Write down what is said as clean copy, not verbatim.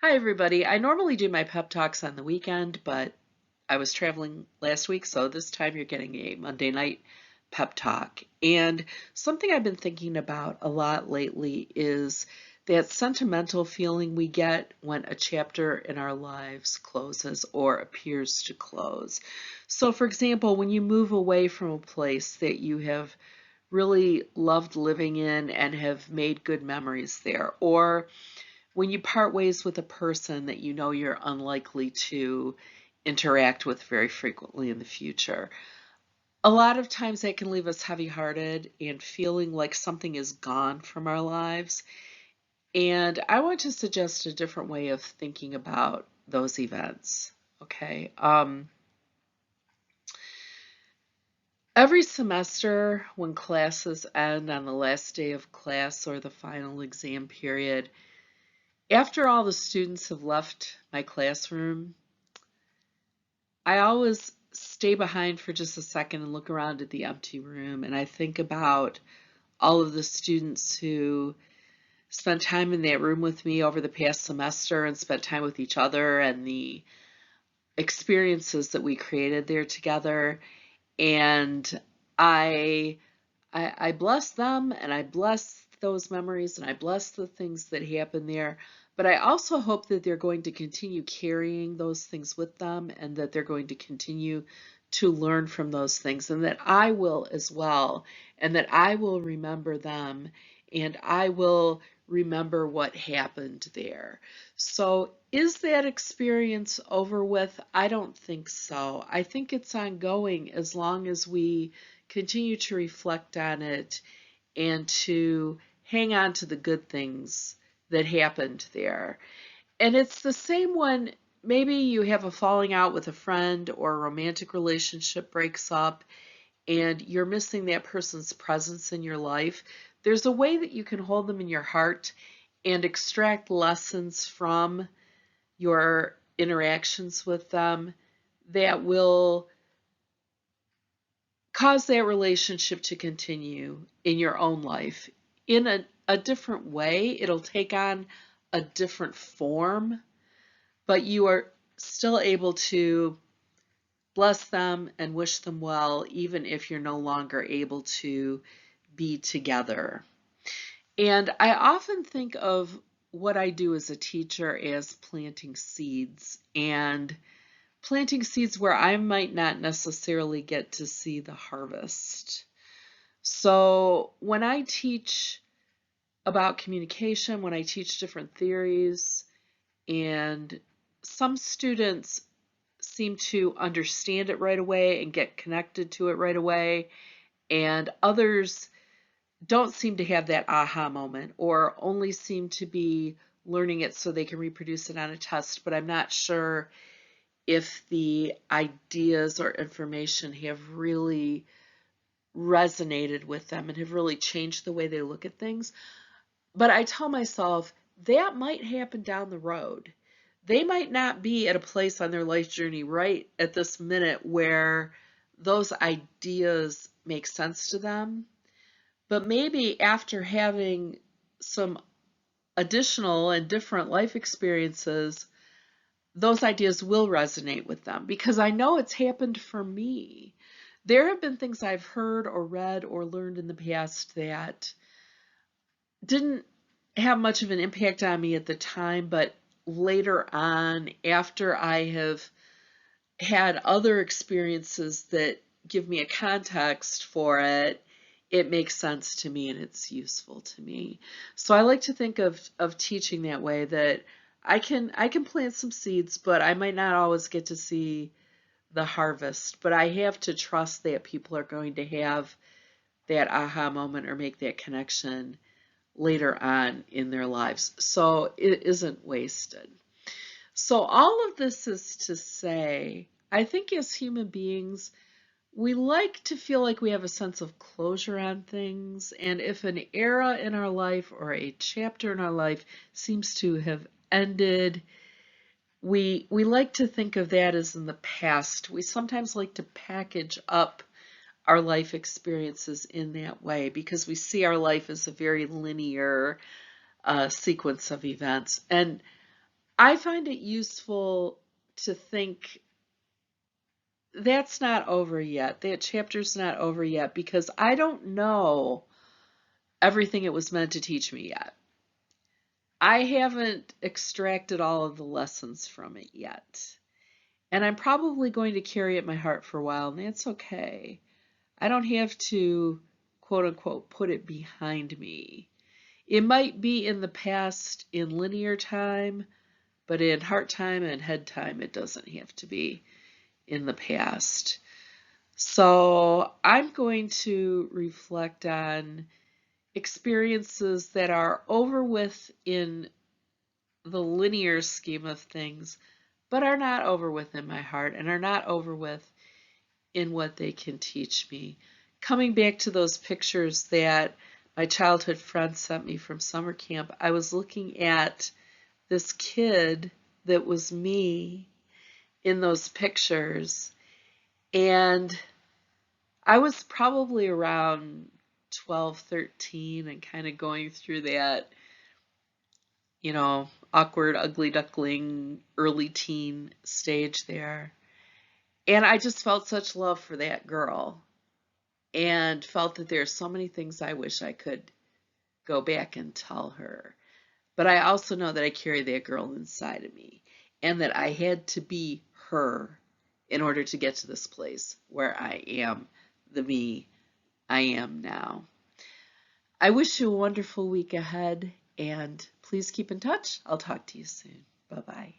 Hi, everybody. I normally do my pep talks on the weekend, but I was traveling last week, so this time you're getting a Monday night pep talk. And something I've been thinking about a lot lately is that sentimental feeling we get when a chapter in our lives closes or appears to close. So, for example, when you move away from a place that you have really loved living in and have made good memories there, or when you part ways with a person that you know you're unlikely to interact with very frequently in the future. A lot of times that can leave us heavy-hearted and feeling like something is gone from our lives. And I want to suggest a different way of thinking about those events. Okay. Every semester, when classes end on the last day of class or the final exam period, after all the students have left my classroom, I always stay behind for just a second and look around at the empty room, and I think about all of the students who spent time in that room with me over the past semester and spent time with each other and the experiences that we created there together. And I I bless them and I bless those memories and I bless the things that happen there. But I also hope that they're going to continue carrying those things with them and that they're going to continue to learn from those things and that I will as well, and that I will remember them and I will remember what happened there. So, is that experience over with? I don't think so. I think it's ongoing as long as we continue to reflect on it and to hang on to the good things that happened there. And it's the same when maybe you have a falling out with a friend or a romantic relationship breaks up and you're missing that person's presence in your life. There's a way that you can hold them in your heart and extract lessons from your interactions with them that will cause that relationship to continue in your own life in a different way. It'll take on a different form, but you are still able to bless them and wish them well, even if you're no longer able to be together. And I often think of what I do as a teacher as planting seeds, and planting seeds where I might not necessarily get to see the harvest. So when I teach about communication, when I teach different theories, and some students seem to understand it right away and get connected to it right away, and others don't seem to have that aha moment or only seem to be learning it so they can reproduce it on a test, but I'm not sure if the ideas or information have really resonated with them and have really changed the way they look at things. But I tell myself that might happen down the road. They might not be at a place on their life journey right at this minute where those ideas make sense to them. But maybe after having some additional and different life experiences, those ideas will resonate with them because I know it's happened for me. There have been things I've heard or read or learned in the past that didn't have much of an impact on me at the time, but later on, after I have had other experiences that give me a context for it, it makes sense to me and it's useful to me. So I like to think of teaching that way, that I can plant some seeds, but I might not always get to see the harvest, but I have to trust that people are going to have that aha moment or make that connection later on in their lives. So it isn't wasted. So all of this is to say, I think as human beings, we like to feel like we have a sense of closure on things, and if an era in our life or a chapter in our life seems to have ended, we like to think of that as in the past. We sometimes like to package up our life experiences in that way because we see our life as a very linear sequence of events. And I find it useful to think that's not over yet. That chapter's not over yet because I don't know everything it was meant to teach me yet. I haven't extracted all of the lessons from it yet. And I'm probably going to carry it in my heart for a while, and that's okay. I don't have to, quote unquote, put it behind me. It might be in the past in linear time, but in heart time and head time, it doesn't have to be in the past. So I'm going to reflect on experiences that are over with in the linear scheme of things, but are not over with in my heart and are not over with in what they can teach me. Coming back to those pictures that my childhood friend sent me from summer camp, I was looking at this kid that was me in those pictures, and I was probably around 12, 13 and kind of going through that, awkward, ugly duckling, early teen stage there. And I just felt such love for that girl and felt that there are so many things I wish I could go back and tell her. But I also know that I carry that girl inside of me and that I had to be her in order to get to this place where I am the me I am now. I wish you a wonderful week ahead and please keep in touch. I'll talk to you soon. Bye-bye.